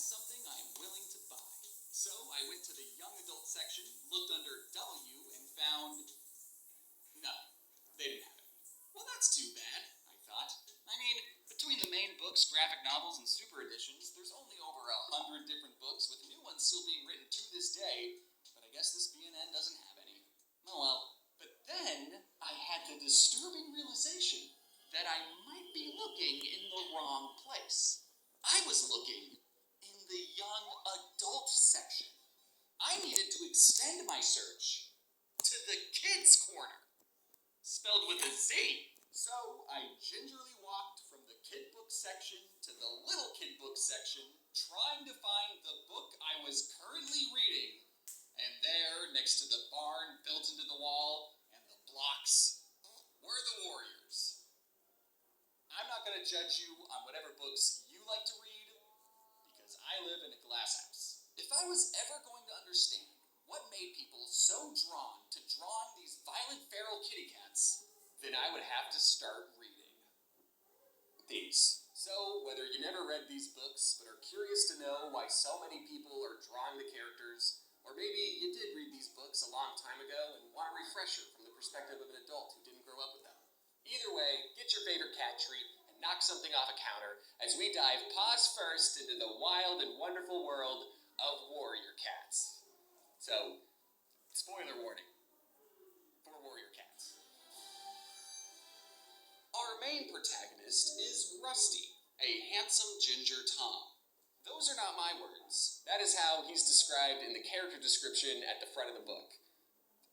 is something I'm willing to buy. So I went to the young adult section, looked under W, and found no, they didn't have it. Well, that's too bad, I thought. I mean, between the main books, graphic novels, and super editions, there's only over 100 different books, with new ones still being written to this day, but I guess this BNN doesn't have any. Oh well. But then I had the disturbing realization that I might be looking in the wrong place. I was looking in the young adult section. I needed to extend my search to the kids' corner, spelled with a Z. So I gingerly walked from the kid book section to the little kid book section, trying to find the book I was currently reading. And there, next to the barn built into the wall and the blocks, were the warriors. I'm not going to judge you on whatever books you like to read, because I live in a glass house. If I was ever going to understand what made people so drawn to drawing these violent feral kitty cats, then I would have to start reading these. So, whether you never read these books, but are curious to know why so many people are drawing the characters, or maybe you did read these books a long time ago and want a refresher from the perspective of an adult who didn't grow up with them. Either way, get your favorite cat treat and knock something off a counter as we dive paws first into the wild and wonderful world of warrior cats. So, spoiler warning for warrior cats. Our main protagonist is Rusty, a handsome ginger Tom. Those are not my words. That is how he's described in the character description at the front of the book.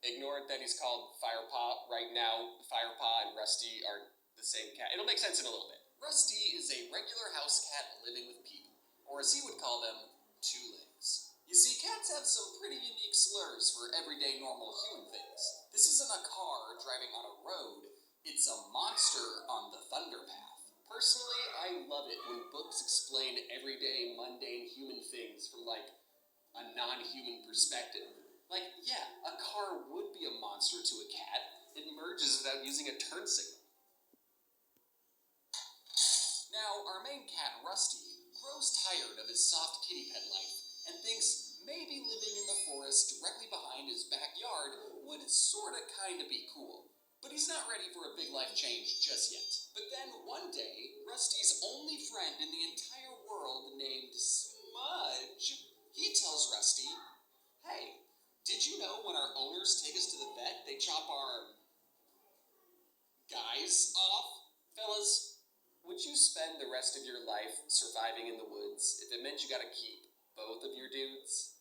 Ignore that he's called Firepaw. Right now, Firepaw and Rusty are the same cat. It'll make sense in a little bit. Rusty is a regular house cat living with people, or as he would call them, two legs. You see, cats have some pretty unique slurs for everyday normal human things. This isn't a car driving on a road. It's a monster on the thunder path. Personally, I love it when books explain everyday, mundane human things from, like, a non-human perspective. Like, yeah, a car would be a monster to a cat. It merges without using a turn signal. Now, our main cat, Rusty, grows tired of his soft kitty pet life and thinks maybe living in the forest directly behind his backyard would sorta kinda be cool. But he's not ready for a big life change just yet. But then one day, Rusty's only friend in the entire world, named Smudge, he tells Rusty, "Hey, did you know when our owners take us to the vet, they chop our guys off? Fellas, would you spend the rest of your life surviving in the woods if it meant you gotta keep both of your dudes?"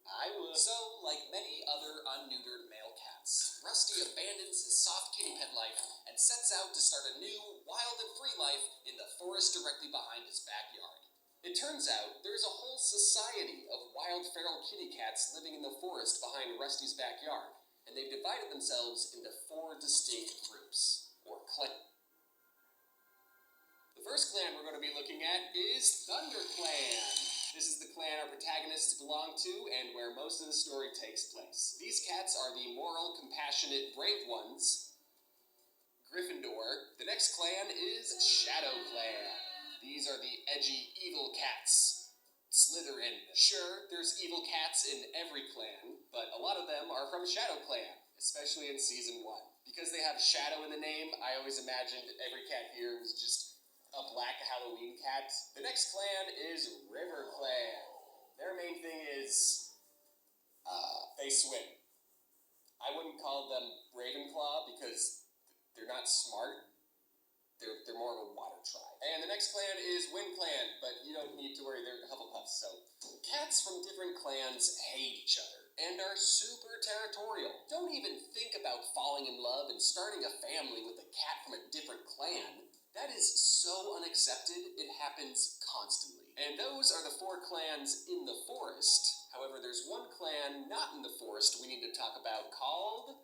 I would. So, like many other unneutered male cats, Rusty abandons his soft kitty pet life and sets out to start a new, wild and free life in the forest directly behind his backyard. It turns out there is a whole society of wild feral kitty cats living in the forest behind Rusty's backyard, and they've divided themselves into 4 distinct groups, or clans. The first clan we're going to be looking at is Thunder Clan. This is the clan our protagonists belong to and where most of the story takes place. These cats are the moral, compassionate, brave ones, Gryffindor. The next clan is Shadow Clan. These are the edgy, evil cats, Slytherin. Sure, there's evil cats in every clan, but a lot of them are from Shadow Clan, especially in Season 1. Because they have Shadow in the name, I always imagined every cat here was just a black Halloween cat. The next clan is River Clan. Their main thing is, they swim. I wouldn't call them Ravenclaw because they're not smart. They're more of a water tribe. And the next clan is Wind Clan, but you don't need to worry, they're Hufflepuffs. So, cats from different clans hate each other and are super territorial. Don't even think about falling in love and starting a family with a cat from a different clan. That is so unaccepted, it happens constantly. And those are the 4 clans in the forest. However, there's one clan not in the forest we need to talk about called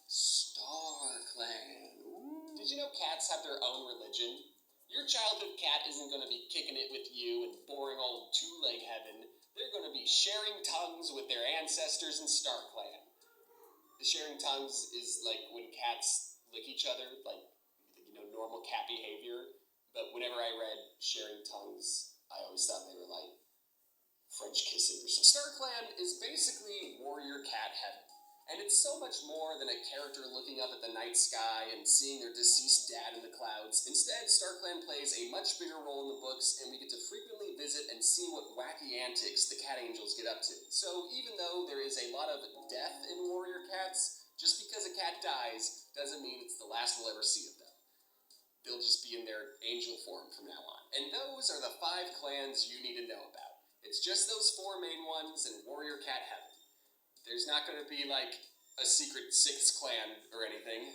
Star Clan. Ooh. Did you know cats have their own religion? Your childhood cat isn't going to be kicking it with you in boring old two-leg heaven. They're going to be sharing tongues with their ancestors in Star Clan. The sharing tongues is like when cats lick each other, like, normal cat behavior, but whenever I read sharing tongues, I always thought they were like French kissing or something. StarClan is basically warrior cat heaven. And it's so much more than a character looking up at the night sky and seeing their deceased dad in the clouds. Instead, StarClan plays a much bigger role in the books, and we get to frequently visit and see what wacky antics the cat angels get up to. So even though there is a lot of death in warrior cats, just because a cat dies doesn't mean it's the last we'll ever see of them. They'll just be in their angel form from now on. And those are the 5 clans you need to know about. It's just those 4 main ones in warrior cat heaven. There's not going to be, like, a secret 6th clan or anything.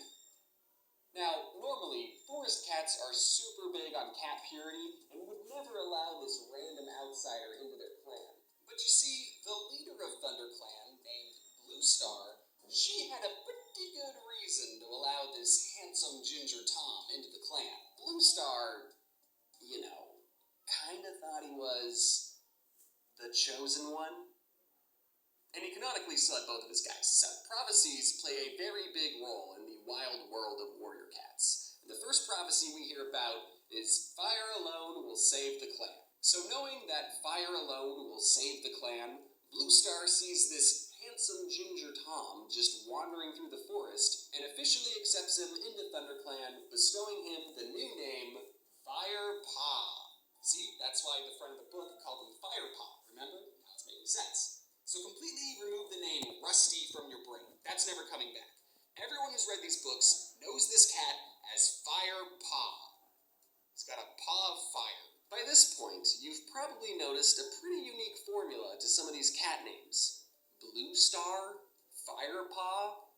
Now, normally, forest cats are super big on cat purity and would never allow this random outsider into their clan. But you see, the leader of ThunderClan, named Blue Star, she had a pretty good reason to allow this handsome Ginger Tom into the clan. Blue Star, kind of thought he was the chosen one. And he canonically still had both of his guys. So, prophecies play a very big role in the wild world of warrior cats. And the first prophecy we hear about is fire alone will save the clan. So knowing that fire alone will save the clan, Blue Star sees this handsome Ginger Tom just wandering through the forest and officially accepts him into ThunderClan, bestowing him the new name Fire Paw. See, that's why the front of the book called him Fire Paw, remember? Now it's making sense. So completely remove the name Rusty from your brain. That's never coming back. Everyone who's read these books knows this cat as Fire Paw. He's got a paw of fire. By this point, you've probably noticed a pretty unique formula to some of these cat names. Blue Star, Fire Paw.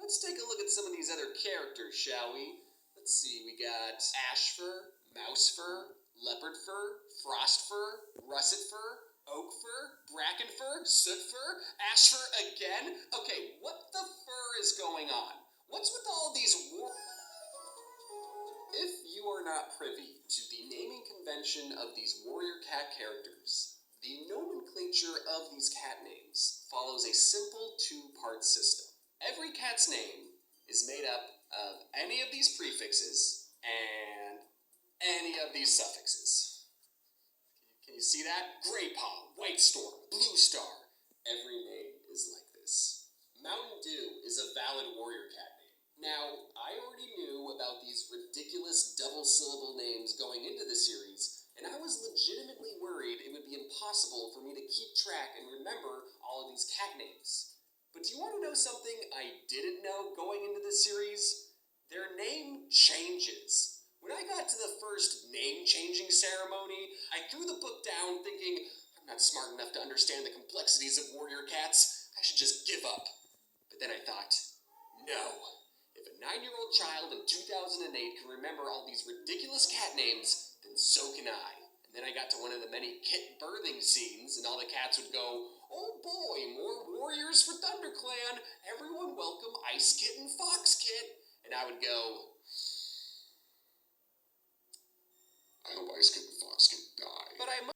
Let's take a look at some of these other characters, shall we? Let's see, we got Ash Fur, Mouse Fur, Leopard Fur, Frost Fur, Russet Fur, Oak Fur, Bracken Fur, Soot Fur, Ash Fur again? Okay, what the fur is going on? What's with all these If you are not privy to the naming convention of these warrior cat characters, the nomenclature of these cat names follows a simple 2-part system. Every cat's name is made up of any of these prefixes and any of these suffixes. Can you see that? Grey Paw, White Storm, Blue Star. Every name is like this. Mountain Dew is a valid warrior cat name. Now, I already knew about these ridiculous double-syllable names going into the series, and I was legitimately worried it would be impossible for me to keep track and remember all of these cat names. But do you want to know something I didn't know going into this series? Their name changes. When I got to the first name-changing ceremony, I threw the book down thinking, I'm not smart enough to understand the complexities of warrior cats. I should just give up. But then I thought, no. If a 9-year-old child in 2008 can remember all these ridiculous cat names, then so can I. And then I got to one of the many kit birthing scenes, and all the cats would go, oh boy, more warriors for ThunderClan. Everyone welcome Ice Kit and Fox Kit. And I would go, I hope Ice Kit